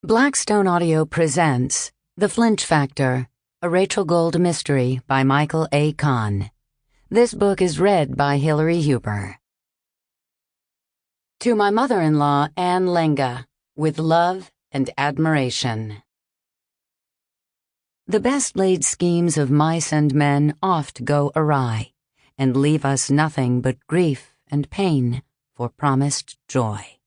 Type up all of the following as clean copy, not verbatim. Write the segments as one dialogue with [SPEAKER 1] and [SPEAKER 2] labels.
[SPEAKER 1] Blackstone Audio presents The Flinch Factor, a Rachel Gold mystery by Michael A. Kahn. This book is read by Hilary Huber. To my mother-in-law, Anne Lenga, with love and admiration. The best laid schemes of mice and men oft go awry, and leave us nothing but grief and pain for promised joy.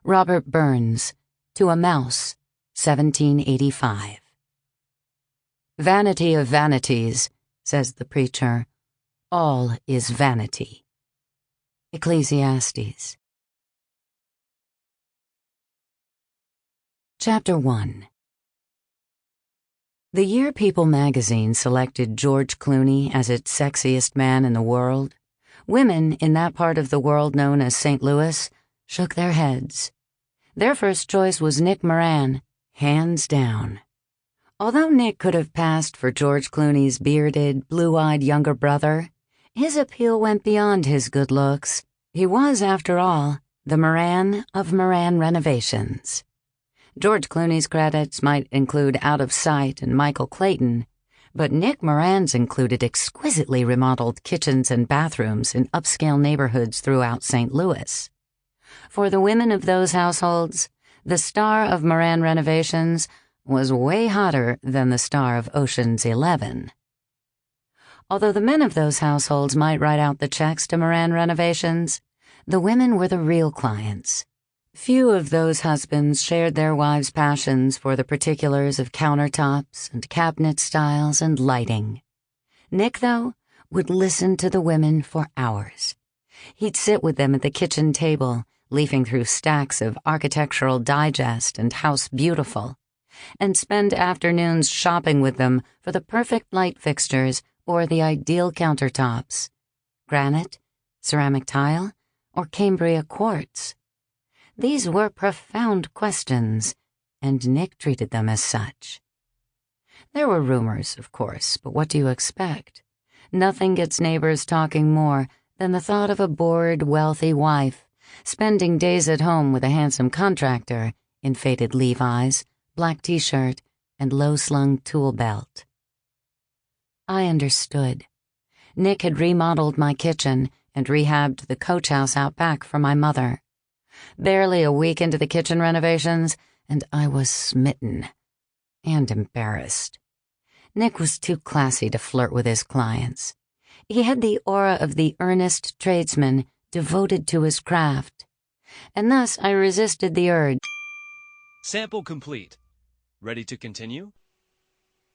[SPEAKER 1] Robert Burns, To a Mouse, 1785. Vanity of vanities, says the preacher, all is vanity. Ecclesiastes. Chapter 1. The year People magazine selected George Clooney as its sexiest man in the world, women in that part of the world known as St. Louis shook their heads. Their first choice was Nick Moran, hands down. Although Nick could have passed for George Clooney's bearded, blue-eyed younger brother, his appeal went beyond his good looks. He was, after all, the Moran of Moran renovations. George Clooney's credits might include Out of Sight and Michael Clayton, but Nick Moran's included exquisitely remodeled kitchens and bathrooms in upscale neighborhoods throughout St. Louis. For the women of those households, the star of Moran renovations was way hotter than the star of Ocean's 11. Although the men of those households might write out the checks to Moran renovations, the women were the real clients. Few of those husbands shared their wives' passions for the particulars of countertops and cabinet styles and lighting. Nick, though, would listen to the women for hours. He'd sit with them at the kitchen table, leafing through stacks of Architectural Digest and House Beautiful, and spend afternoons shopping with them for the perfect light fixtures or the ideal countertops. Granite, ceramic tile, or Cambria quartz? These were profound questions, and Nick treated them as such. There were rumors, of course, but what do you expect? Nothing gets neighbors talking more than the thought of a bored, wealthy wife spending days at home with a handsome contractor in faded Levi's, black t-shirt, and low-slung tool belt. I understood. Nick had remodeled my kitchen and rehabbed the coach house out back for my mother. Barely a week into the kitchen renovations, and I was smitten and embarrassed. Nick was too classy to flirt with his clients. He had the aura of the earnest tradesman devoted to his craft, and thus I resisted the urge.
[SPEAKER 2] Sample complete. Ready to continue?